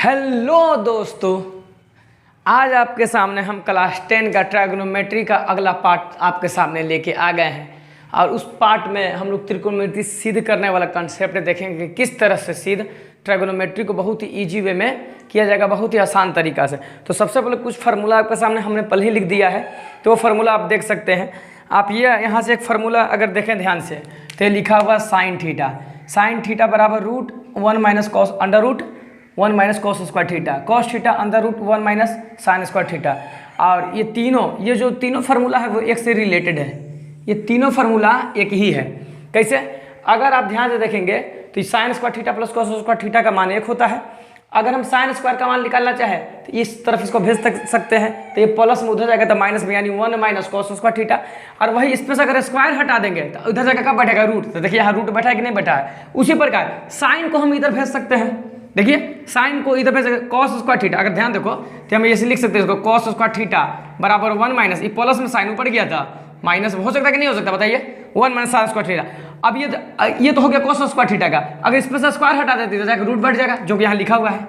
Hello दोस्तों, आज आपके सामने हम क्लास 10 का ट्रायगोनोमेट्री का अगला पार्ट आपके सामने लेके आ गए हैं। और उस पार्ट में हम लोग त्रिकोणमिति सिद्ध करने वाला कंसेप्ट देखेंगे कि किस तरह से सिद्ध ट्रायगोनोमेट्री को बहुत ही ईजी वे में किया जाएगा, बहुत ही आसान तरीका से। तो सबसे पहले कुछ फार्मूला आपके सामने हमने पहले ही लिख दिया है, तो वो फार्मूला आप देख सकते हैं। आप ये यहाँ से एक फार्मूला अगर देखें ध्यान से तो ये लिखा हुआ साइन थीटा बराबर root 1 minus cos under root 1 minus cos square theta, cos theta under root 1 minus sine square theta. और ये जो तीनों फार्मूला है वो एक से रिलेटेड है, ये तीनों फार्मूला एक ही है। कैसे? अगर आप ध्यान से देखेंगे तो sign square theta plus cos square theta का मान एक होता है। अगर हम साइन स्क्वायर का मान निकालना चाहें तो इस तरफ इसको भेज सकते हैं, तो ये प्लस में उधर जाएगा तो माइनस में, यानी 1 माइनस कॉस स्क्वायर थीटा। और वही इसमें से अगर स्क्वायर हटा देंगे तो उधर जगह का बैठेगा रूट। तो देखिए यहाँ रूट बैठा है कि नहीं बैठा है। उसी प्रकार साइन को हम इधर भेज सकते हैं। देखिए साइन को इधर भेज कॉस स्क्वायर थीटा, अगर ध्यान देखो तो हम ऐसे लिख सकते हैं इसको, कॉस स्क्वायर थीटा बराबर 1 माइनस, ये प्लस में साइन ऊपर गया था, माइनस हो सकता है कि नहीं हो सकता बताइए, 1 माइनस साइन स्क्वायर थीटा। अब ये तो हो गया कॉस स्क्वायर थीटा का। अगर इसमें से स्क्वायर हटा देती तो जाकर रूट बैठ जाएगा, जो कि यहाँ लिखा हुआ है।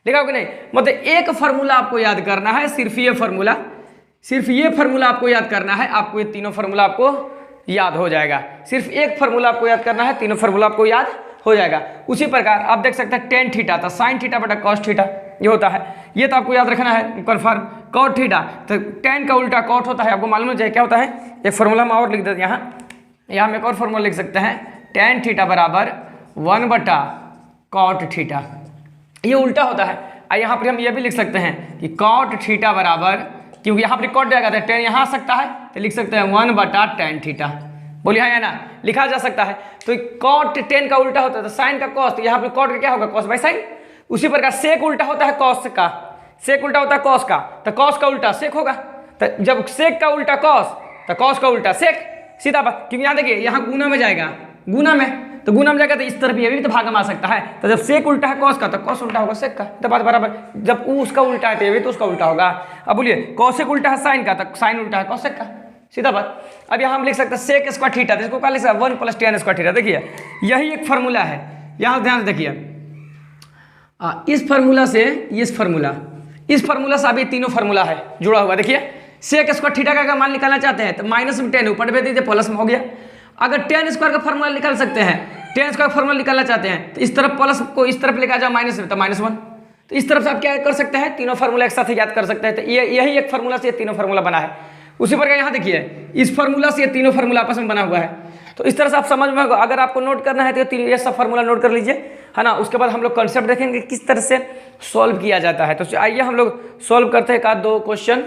लिखा हो कि नहीं? मतलब एक फार्मूला आपको याद करना है, सिर्फ ये फार्मूला आपको याद करना है। आपको ये तीनों फार्मूला आपको याद हो जाएगा। सिर्फ एक फार्मूला आपको याद करना है, तीनों फार्मूला आपको याद हो जाएगा। उसी प्रकार आप देख सकते हैं टेन थीटा था साइन थीटा बटा कॉस थीटा, ये होता है। ये तो आपको याद रखना है कन्फर्म। कॉट थीटा तो टेन का उल्टा कॉट होता है, आपको मालूम है क्या होता है। एक फार्मूला हम और लिख देते हैं यहाँ हम एक और फार्मूला लिख सकते हैं, टेन थीटा बराबर 1 बटा कॉट थीटा, ये उल्टा होता है। और यहाँ पर हम ये भी लिख सकते हैं कि कॉट थीटा बराबर, क्योंकि यहाँ पर कॉट जाएगा तो टेन यहाँ आ सकता है, तो लिख सकते हैं 1 बटा टेन थीटा। बोलिए हाँ या ना, लिखा जा सकता है। तो कॉट टेन का उल्टा होता है तो साइन का कॉस, तो यहाँ पर कॉट का क्या होगा, कॉस बाई साइन। उसी प्रकार सेक उल्टा होता है कॉस का, सेक उल्टा होता है कॉस का, तो कॉस का उल्टा सेक होगा। तो जब सेक का उल्टा कॉस तो कॉस का उल्टा सेक, सीधा बात। क्योंकि यहाँ देखिए यहाँ गुना में जाएगा, गुना में जाएगा तो इस तरफ ये भी तो भाग में आ सकता है। तो जब सेक उल्टा है कॉस का तो कॉस उल्टा होगा सेक का, तो बात बराबर। जब उसका उल्टा है तो ये भी तो उसका उल्टा होगा। अब बोलिए कॉसेक उल्टा है साइन का तो साइन उल्टा है कॉसेक का, सीधा बात। अब यहाँ हम लिख सकते हैं सेक स्क्वायर थीटा, तो इसको क्या लिख सकते हैं 1 प्लस टेन स्क्वायर थीटा। देखिए यही एक फार्मूला है, यहाँ ध्यान से देखिए। इस फार्मूला से इस फार्मूला से अभी तीनों फार्मूला है जुड़ा हुआ। देखिए सेक स्क्वायर थीटा का मान निकालना चाहते हैं तो माइनस में 10 ऊपर भेज दीजिए, प्लस में हो गया। अगर टेन स्क्वायर का फार्मूला निकाल सकते हैं, टेन स्क्वायर फार्मूला निकालना चाहते हैं तो इस तरफ प्लस को इस तरफ लेकर जाओ माइनस में, तो -1। तो इस तरफ से आप क्या कर सकते हैं, तीनों फार्मूला एक साथ याद कर सकते हैं। तो यही एक फार्मूला से ये तीनों फार्मूला बना है। उसी प्रकार यहाँ देखिए इस फार्मूला से ये तीनों फार्मूला आपस में बना हुआ है। तो इस तरह से आप समझ में होगा। अगर आपको नोट करना है तो ये सब फार्मूला नोट कर लीजिए, है ना। उसके बाद हम लोग कंसेप्ट देखेंगे किस तरह से सॉल्व किया जाता है। तो आइए हम लोग सॉल्व करते हैं 1-2 क्वेश्चन।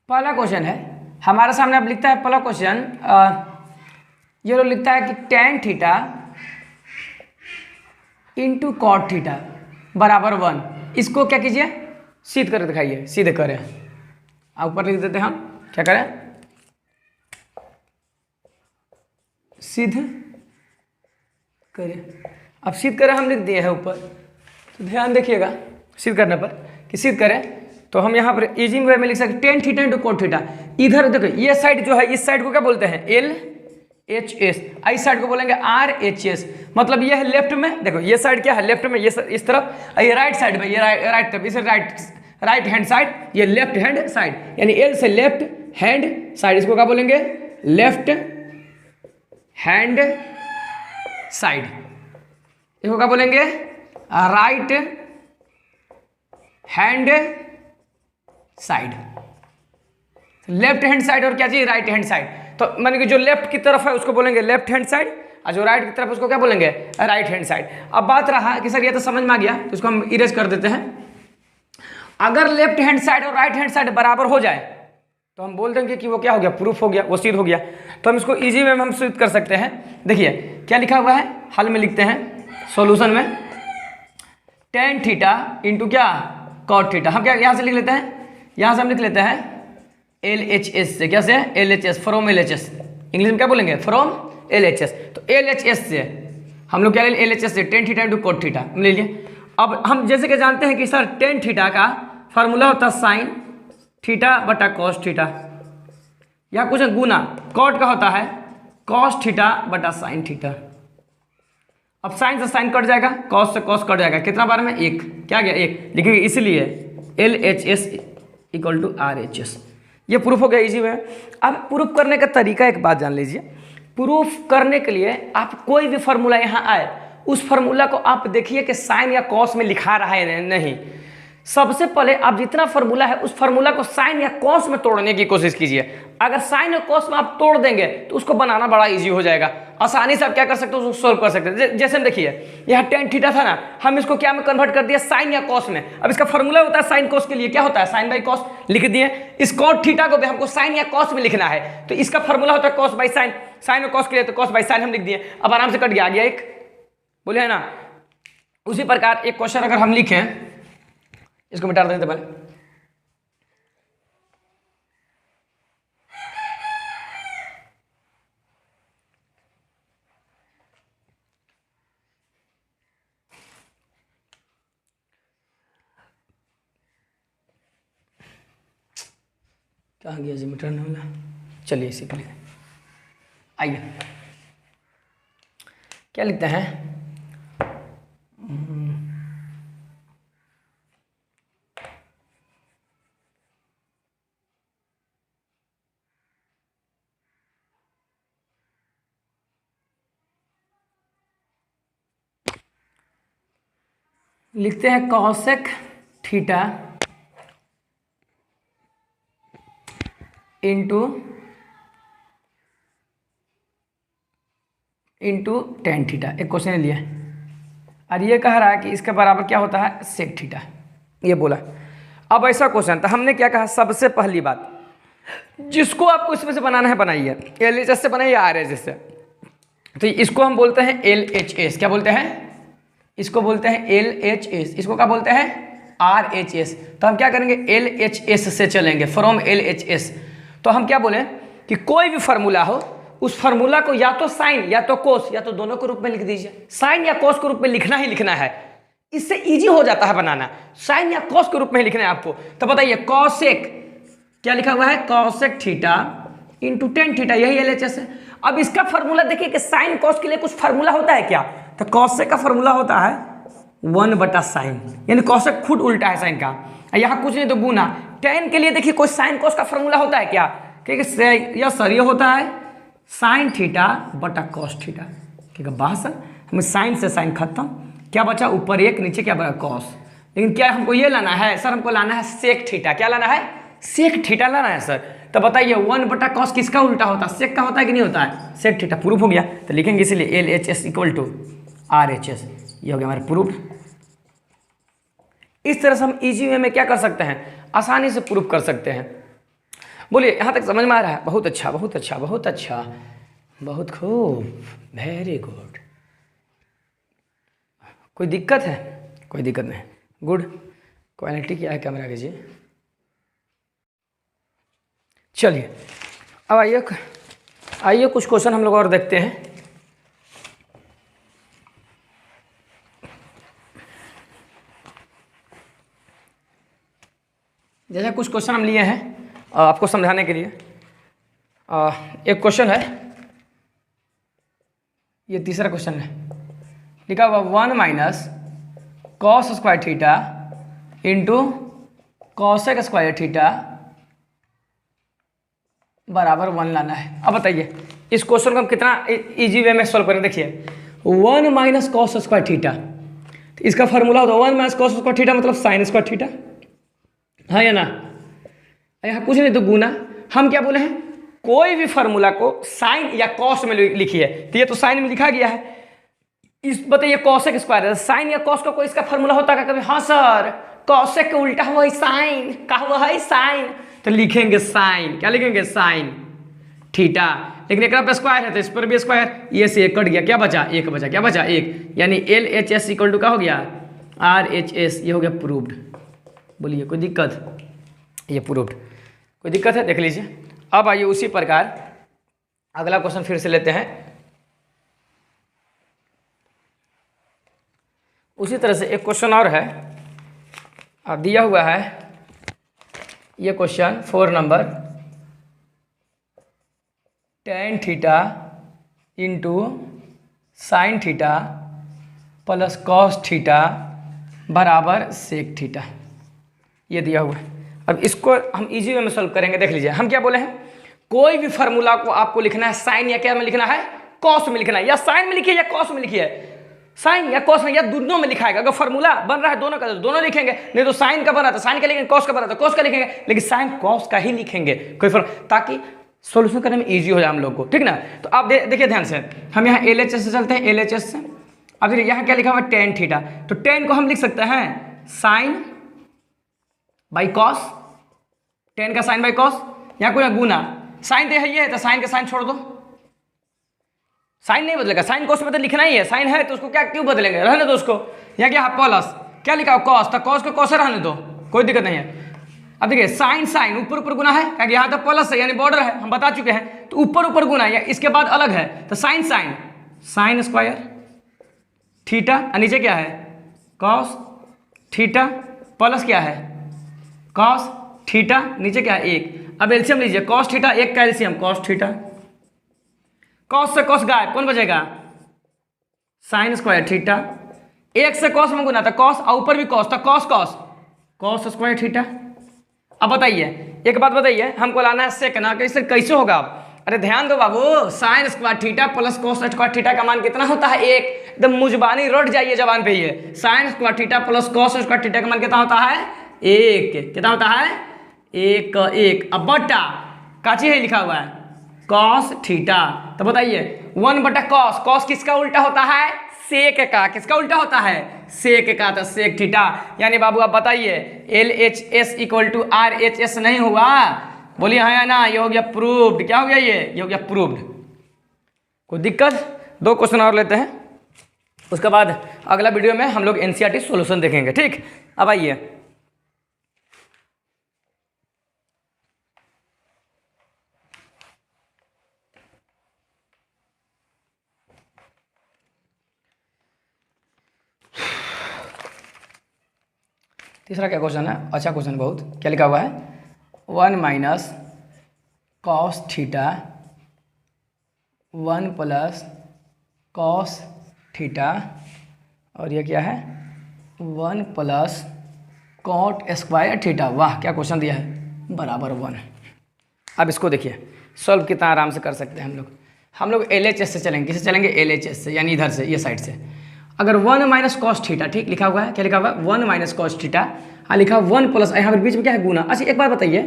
पहला क्वेश्चन है हमारे सामने। अब लिखता है पहला क्वेश्चन, ये लोग लिखता है कि tan theta into cot theta बराबर 1। इसको क्या कीजिए, सिद्ध कर दिखाइए, सिद्ध करें। ऊपर लिख देते हैं हम, क्या करें, सिद्ध करें। अब सिद्ध करें हम लिख दिए हैं ऊपर, तो ध्यान देखिएगा सिद्ध करने पर कि सिद्ध करें। तो हम यहाँ पर इजी वे में लिख सकते हैं tan theta into cot theta. इधर देखो ये साइड जो है, इस साइड को क्या बोलते हैं, LHS, इस साइड को बोलेंगे RHS। मतलब ये है लेफ्ट में, देखो ये साइड क्या है लेफ्ट में, ये इस तरफ, ये राइट साइड में, ये राइट तरफ, इसे राइट हैंड साइड, ये लेफ्ट हैंड साइड, यानी L से लेफ्ट हैंड साइड, इसको क्या बोलेंगे, लेफ्ट हैंड साइड। इसको क्या बोलेंगे, right hand side. Left hand side और क्या चाहिए, राइट हैंड साइड। तो माने कि जो लेफ्ट की तरफ है उसको बोलेंगे लेफ्ट हैंड साइड, और जो राइट की तरफ उसको क्या बोलेंगे, राइट हैंड साइड। अब बात रहा कि सर ये तो समझ में आ गया, तो इसको हम इरेज कर देते हैं। अगर लेफ्ट हैंड साइड और राइट हैंड साइड बराबर हो जाए तो हम बोल देंगे कि वो क्या हो गया, प्रूफ हो गया, वो सिद्ध हो गया। तो हम इसको इजी वे में हम सिद्ध कर सकते हैं। देखिए क्या लिखा हुआ है, हल में लिखते हैं सॉल्यूशन में, tan थीटा इंटू क्या cot थीटा। हम क्या यहाँ से लिख लेते हैं, यहाँ से हम लिख लेते हैं LHS से, क्या से LHS, फ्रॉम LHS, इंग्लिश में क्या बोलेंगे, फ्रॉम LHS। तो LHS से हम लोग क्या ले, LHS से tan theta into cot theta हम ले लिए। अब हम जैसे कि जानते हैं कि सर tan थीटा का फार्मूला होता है साइन थीटा बटा कॉस थीटा, या कुछ गुना कॉट का होता है कॉस थीटा बटा साइन थीटा। अब साइन से साइन कट जाएगा, कॉस से कॉस कट जाएगा, कितना बार में, एक, क्या गया, एक लिखेंगे, इसलिए LHS इक्वल टू RHS। ये प्रूफ हो गया इजी में। अब प्रूफ करने का तरीका एक बात जान लीजिए, प्रूफ करने के लिए आप कोई भी फार्मूला यहाँ आए, उस फार्मूला को आप देखिए कि साइन या कॉस में लिखा रहा है नहीं। सबसे पहले आप जितना फार्मूला है उस फार्मूला को साइन या कॉस में तोड़ने की कोशिश कीजिए। अगर साइन और कॉस में आप तोड़ देंगे तो उसको बनाना बड़ा इजी हो जाएगा, आसानी से आप क्या कर सकते हो, उसको सोल्व कर सकते हैं। जैसे हम देखिए यहाँ tan थीटा था ना, हम इसको क्या में कन्वर्ट कर दिया, साइन या कॉस में। अब इसका फार्मूला होता है साइन कॉस के लिए, क्या होता है, साइन बाई कॉस लिख दिए। इस cot थीटा को भी हमको साइन या कॉस में लिखना है, तो इसका फार्मूला होता है कॉस बाई साइन, साइन और कॉस के लिए तो कॉस बाई साइन हम लिख दिए। अब आराम से कट गया, आ गया एक, बोले है ना। उसी प्रकार एक क्वेश्चन अगर हम लिखें, इसको मिटा देते पहले, कहाँ गया जी मिटाने वाला, चलिए इसी पर लिखें। आइए क्या लिखते हैं, लिखते हैं cosec theta into tan theta. एक क्वेश्चन लिया और ये कह रहा है कि इसके बराबर क्या होता है, सेक थीटा, ये बोला। अब ऐसा क्वेश्चन, तो हमने क्या कहा, सबसे पहली बात जिसको आपको इसमें से बनाना है बनाइए, LHS से बनाइए RHS से। तो इसको हम बोलते हैं LHS, क्या बोलते हैं, इसको बोलते हैं LHS, इसको क्या बोलते हैं, RHS। तो हम क्या करेंगे, LHS से चलेंगे, फ्रॉम LHS। तो हम क्या बोलें कि कोई भी फार्मूला हो, उस फार्मूला को या तो साइन या तो कोस या तो दोनों के रूप में लिख दीजिए। साइन या कोस के रूप में लिखना ही लिखना है, इससे इजी हो जाता है बनाना। साइन या कोस के रूप में लिखना है आपको। तो बताइए कॉसेक, क्या लिखा हुआ है, cosec theta into tan theta, यही LHS है। अब इसका फार्मूला देखिए कि साइन कोस के लिए कुछ फार्मूला होता है क्या, तो कॉसेक का फार्मूला होता है 1 बटा साइन, यानी कॉसेक खुद उल्टा है साइन का, यहाँ कुछ नहीं तो गुना। tan के लिए देखिए कोई साइन कोस का फार्मूला होता है क्या, क्योंकि यह सर ये होता है साइन थीटा बटा कॉस थीटा। ठीक है, बात सर, हमें साइन से साइन खत्म, क्या बचा, ऊपर एक नीचे क्या बचा, कॉस। लेकिन क्या हमको ये लाना है सर, हमको लाना है सेक थीटा। क्या लाना है, सेक थीटा लाना है सर। तो बताइए 1 बटा कॉस किसका उल्टा होता है, सेक का होता है कि नहीं होता है, सेक थीटा। प्रूफ हो गया, तो लिखेंगे इसलिए LHS इक्वल टू RHS, ये हो गया हमारे प्रूफ। इस तरह से हम इजी वे में क्या कर सकते हैं, आसानी से प्रूफ कर सकते हैं। बोलिए यहाँ तक समझ में आ रहा है, बहुत अच्छा बहुत अच्छा बहुत अच्छा, बहुत खूब, वेरी गुड। कोई दिक्कत है, कोई दिक्कत नहीं, गुड। क्वालिटी क्या है कैमरा की जी। चलिए अब आइए कुछ क्वेश्चन हम लोग और देखते हैं। जैसे कुछ क्वेश्चन हम लिए हैं आपको समझाने के लिए। एक क्वेश्चन है, ये तीसरा क्वेश्चन है, लिखा हुआ 1 minus cos square theta into cosec square theta बराबर 1 लाना है। अब बताइए इस क्वेश्चन को हम कितना इजी वे में सॉल्व करें। देखिए 1 माइनस कॉस स्क्वायर थीटा, तो इसका फार्मूला होता है 1 माइनस कॉस स्क्वायर थीटा मतलब साइन स्क्वायर थीटा, हाँ या ना। यहाँ कुछ नहीं तो गुना। हम क्या बोले हैं, कोई भी फार्मूला को साइन या कॉस में लिखिए, तो ये तो साइन में लिखा गया है। इस बताइए कॉसेक स्क्वायर है, साइन या कॉस का कोई इसका फार्मूला होता है कभी, हाँ सर कॉसेक के उल्टा हुआ है साइन, का हुआ है साइन। तो लिखेंगे साइन, क्या लिखेंगे साइन थीटा। लेकिन एक पे स्क्वायर है तो इस पर भी स्क्वायर, ये से एक कट गया, क्या बचा एक बचा, क्या बचा एक, यानी LHS इक्वल टू क्या हो गया RHS। ये हो गया प्रूव्ड। बोलिए कोई दिक्कत, ये प्रूव्ड, कोई दिक्कत है देख लीजिए। अब आइए उसी प्रकार अगला क्वेश्चन फिर से लेते हैं। उसी तरह से एक क्वेश्चन और है, अब दिया हुआ है ये question 4 number, tan theta into sine theta plus cos theta बराबर सेक थीटा, ये दिया हुआ है। अब इसको हम इजी वे में सॉल्व करेंगे। देख लीजिए हम क्या बोले हैं, कोई भी फार्मूला को आपको लिखना है साइन या क्या में लिखना है, कॉस में लिखना है, या साइन में लिखिए या कॉस में लिखिए, साइन या कॉस में या दोनों में लिखा है। अगर फार्मूला बन रहा है दोनों का तो दोनों लिखेंगे, नहीं तो साइन का बन रहा था साइन का लिखेंगे, कॉस का बन रहा था कॉस का लिखेंगे, लेकिन साइन कॉस का ही लिखेंगे, कोई फर्क, ताकि सॉल्यूशन करने में इजी हो जाए हम लोग को, ठीक ना। तो आप देखिए ध्यान से, हम यहाँ LHS से चलते हैं, LHS से। अब देखिए यहाँ क्या लिखा हुआ है tan थीटा, तो tan को हम लिख सकते हैं साइन बाई कॉस, tan का साइन बाई कॉस, यहाँ कोई गुना, साइन तो ये है तो साइन का साइन छोड़ दो, साइन नहीं बदलेगा, साइन कॉस में तो लिखना ही है, साइन है तो उसको क्या क्यों बदलेंगे, रहने दो उसको। यहाँ क्या है प्लस, क्या लिखा हो कॉस, तो कॉस को कॉस रहने दो, कोई दिक्कत नहीं है। अब देखिए साइन साइन ऊपर ऊपर गुना है, क्या यहाँ तो प्लस है यानी बॉर्डर है, हम बता चुके हैं, तो ऊपर ऊपर गुना है, इसके बाद अलग है, तो sine sine sine square theta, नीचे क्या है कॉस थीटा प्लस क्या है कॉस थीटा, नीचे क्या है एक। अब एलसीएम लीजिए, कॉस थीटा एक का एलसीएम कॉस थीटा, कॉस से कॉस गायब, कौन बचेगा साइन स्क्वायर थीटा, एक से कॉस में गुना था कॉस और ऊपर भी कॉस था, cos cos cos square theta. अब बताइए एक बात बताइए, हमको लाना है सेक ना, कैसे कैसे होगा आप, अरे ध्यान दो बाबू, sine square theta plus cos square theta का मान कितना होता है एक, एकदम मुजबानी रट जाइए जबान पे, ये sign square theta plus cos square theta का मान कितना होता है एक, कितना होता है एक एक। अब बटा काची है लिखा हुआ है कॉस थीटा, तो बताइए 1 बटा कॉस, कॉस किसका उल्टा होता है सेक का, किसका उल्टा होता है सेक का, तो सेक थीटा। यानी बाबू आप बताइए LHS इक्वल टू RHS नहीं हुआ, बोलिए हाँ या ना, ये हो गया प्रूव्ड, क्या हो गया ये हो गया प्रूव्ड। कोई दिक्कत, 2 क्वेश्चन और लेते हैं, उसके बाद अगला वीडियो में हम लोग NCERT सॉल्यूशन देखेंगे, ठीक। अब आइए तीसरा क्या क्वेश्चन है, अच्छा क्वेश्चन बहुत, क्या लिखा हुआ है 1 minus cos theta 1 plus cos theta, और ये क्या है 1 प्लस कॉट स्क्वायर थीटा। वाह क्या क्वेश्चन दिया है, बराबर 1। अब इसको देखिए सॉल्व कितना आराम से कर सकते हैं हम लोग LHS से चलेंगे, किससे चलेंगे LHS से, यानी इधर से ये साइड से। अगर 1 माइनस कॉस थीटा, ठीक लिखा हुआ है, क्या लिखा हुआ है 1 माइनस कॉस थीटा, लिखा 1 प्लस, यहाँ पर बीच में क्या है गुना। अच्छा एक बात बताइए,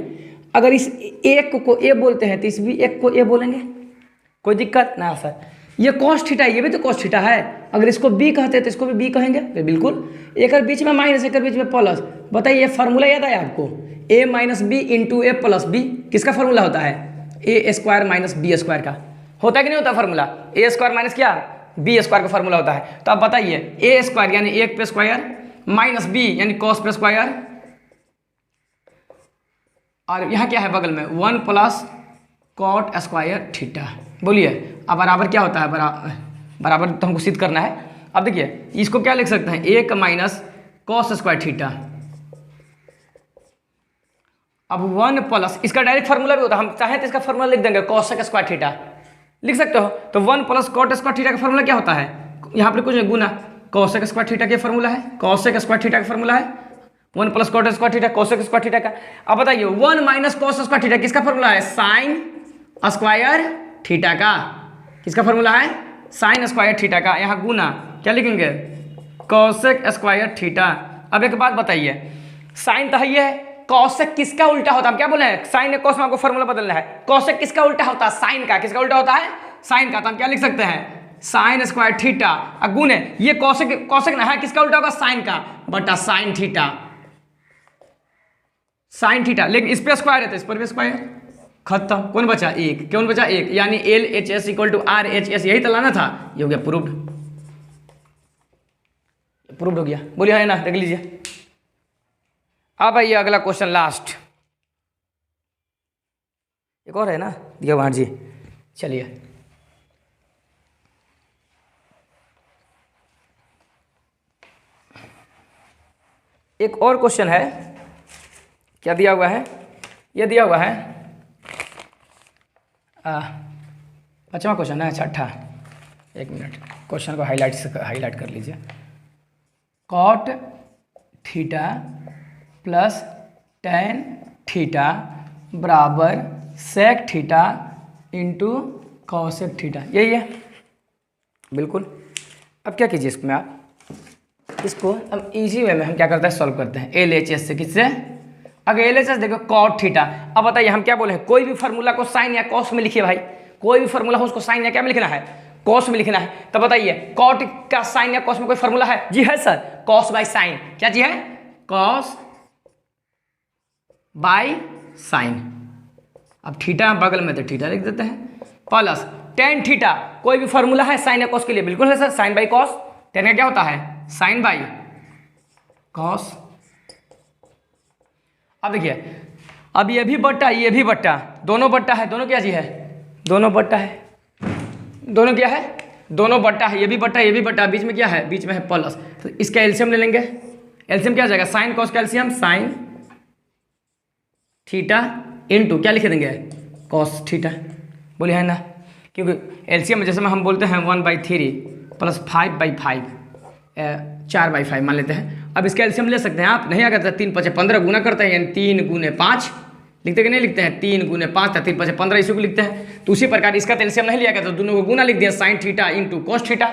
अगर इस एक को ए बोलते हैं तो इस भी एक को ए बोलेंगे, कोई दिक्कत ना सर। ये कॉस थीटा, ये भी तो कॉस थीटा है, अगर इसको बी कहते हैं तो इसको भी बी कहेंगे, तो बिल्कुल। एक बीच में माइनस, एक बीच में प्लस, बताइए ये फार्मूला याद है आपको, a minus B into A plus B, किसका फार्मूला होता है A square minus B square का, होता है कि नहीं होता फार्मूला, ए स्क्वायर माइनस क्या बी स्क्वायर का फार्मूला होता है। तो आप बताइए ए स्क्वायर यानी 1 पे स्क्वायर माइनस बी यानी कॉस पे स्क्वायर, और यहाँ क्या है बगल में 1 प्लस कॉट स्क्वायर थीटा। बोलिए अब बराबर क्या होता है, बराबर तो हमको सिद्ध करना है। अब देखिए इसको क्या लिख सकते हैं 1 माइनस कॉस स्क्वायर थीटा, अब 1 प्लस, इसका डायरेक्ट फार्मूला भी होता है, हम चाहें तो इसका फार्मूला लिख देंगे कॉसेक स्क्वायर थीटा, लिख सकते हो। तो 1 प्लस कॉट स्क्वायर थीटा का फार्मूला क्या होता है, यहाँ पर कुछ गुना, कॉसेक स्क्वायर थीटा का फार्मूला है, कॉसेक स्क्वायर थीटा का फार्मूला है 1 plus cot square theta cosec square theta का। अब बताइए 1 माइनस कॉस स्क्वायर थीटा किसका फार्मूला है, साइन स्क्वायर थीटा का, किसका फार्मूला है साइन स्क्वायर थीटा का, यहाँ गुना क्या लिखेंगे कॉसेक स्क्वायर थीटा। अब एक बात बताइए, साइन तो है, कॉसेक किसका उल्टा होता है, हम क्या बोले हैं साइन कॉस में आपको फार्मूला बदलना है, कॉसेक किसका उल्टा होता है साइन का, किसका उल्टा होता है साइन का, तो हम क्या लिख सकते हैं साइन स्क्वायर थीटा गुने ये कॉसेक, कॉसेक ना है किसका उल्टा होगा साइन का, बटा साइन थीटा, साइन थीटा, लेकिन इस पे स्क्वायर है तो इस पर भी स्क्वायर, खत्म। कौन बचा? एक। कौन बचा? एक, यानी LHS इक्वल टू RHS, यही तो लाना था। ये हो गया प्रूव्ड, प्रूव्ड हो गया। बोलिए है ना, देख लीजिए। अब आइए अगला क्वेश्चन, लास्ट एक और है ना, दिया भाट जी। चलिए एक और क्वेश्चन है, क्या दिया हुआ है? ये दिया हुआ है 5वां क्वेश्चन है, छठा। एक मिनट, क्वेश्चन को हाईलाइट कर लीजिए। Cot theta plus tan theta बराबर sec theta into cosec theta, यही है बिल्कुल। अब क्या कीजिए इसमें, आप इसको हम इजी वे में हम क्या करते हैं, सॉल्व करते हैं LHS से। किससे? अगर LHS देखो कॉट थीटा। अब बताइए हम क्या बोले हैं, कोई भी फार्मूला को साइन या कॉस में लिखिए भाई। कोई भी फार्मूला हो उसको साइन या क्या में लिखना है, कॉस में लिखना है। तो बताइए कॉट का साइन या कॉस में कोई फार्मूला है? जी है सर, कॉस बाय साइन। क्या जी है? Cos by sine. अब थीटा बगल में तो थीटा लिख देते हैं, प्लस टेन थीटा। कोई भी फार्मूला है साइन या कॉस के लिए? बिल्कुल है sir, sine by cos. Tan का क्या होता है? Sine by cos. अब देखिए, अब ये भी बट्टा ये भी बट्टा, दोनों बट्टा है। दोनों क्या जी है? दोनों बट्टा है। दोनों क्या है? दोनों बट्टा है। ये भी बट्टा ये भी बट्टा, बीच में क्या है? बीच में है प्लस। तो इसका एलसीएम ले लेंगे। एलसीएम क्या आ जाएगा? साइन कॉस का एलसीएम साइन थीटा इनटू क्या लिख देंगे? Cos theta. बोलिए है ना, क्योंकि एलसीएम में जैसे में हम बोलते हैं 1/3 प्लस 5/5, 4/5 मान लेते हैं। अब इसका एलसीएम ले सकते हैं आप, नहीं अगर 3 × 5 = 15 गुना करते हैं, यानी 3 × 5 लिखते कि नहीं लिखते हैं? 3 × 5 3 × 5 = 15, इसी को लिखते हैं। तो उसी प्रकार इसका एलसीएम नहीं लिया गया, तो दोनों को गुना लिख दिया, sine theta into cos theta.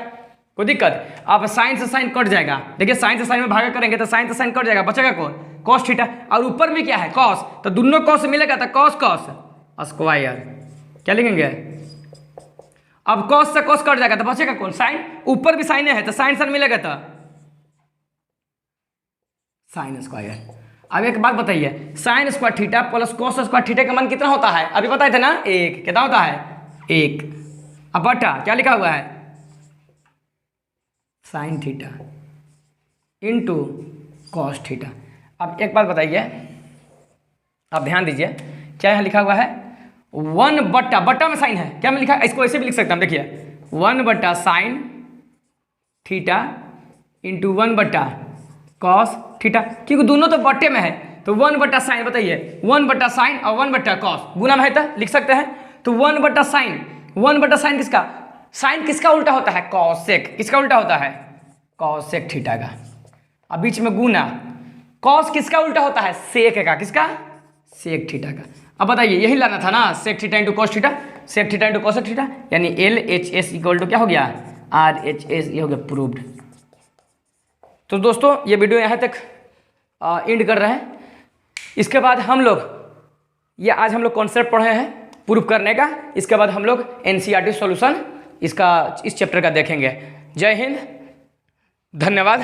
कोई दिक्कत? अब साइन से साइन कट जाएगा। देखिए साइन से साइन में भागा करेंगे तो साइन से साइन कट जाएगा, बचेगा कौन? Cos theta. और ऊपर में क्या है? कॉस। तो दोनों कॉस मिलेगा तो कॉस कॉस स्क्वायर। क्या लिखेंगे? अब कॉस से कॉस कट जाएगा तो बचेगा कौन? साइन। ऊपर भी साइन है तो साइन साइन मिलेगा तो साइन स्क्वायर। अब एक बात बताइए, sign square theta plus cos square theta का मान कितना होता है? अभी बताए थे ना, 1। कितना होता है? 1। अब बटा क्या लिखा हुआ है? Sine theta into cos theta. अब एक बात बताइए, आप ध्यान दीजिए, क्या यहाँ लिखा हुआ है? 1 बट्टा, बट्टा में साइन है, क्या में लिखा है? इसको ऐसे भी लिख सकता हूँ, देखिए 1 बट्टा साइन थीटा इंटू 1 बट्टा कॉस थीटा, क्योंकि दोनों तो बट्टे में है। तो 1 बट्टा साइन, बताइए 1 बट्टा साइन और 1 बट्टा कॉस गुना में है तो लिख सकते हैं। तो 1 बट्टा साइन, 1 बट्टा साइन किसका? साइन किसका उल्टा होता है? कॉसेक। किसका उल्टा होता है? कॉसेक थीटा का। अब बीच में गुना। कॉस किसका उल्टा होता है? सेक का। किसका? सेक थीटा का। अब बताइए यही लाना था ना, sec theta into cos theta, sec theta into cosec theta, यानी LHS इक्वल टू क्या हो गया? RHS। ये हो गया प्रूव्ड। तो दोस्तों ये वीडियो यहाँ तक एंड कर रहे हैं। इसके बाद हम लोग ये आज हम लोग कॉन्सेप्ट पढ़े हैं प्रूव करने का। इसके बाद हम लोग NCERT सॉल्यूशन इस चैप्टर का देखेंगे। जय हिंद, धन्यवाद।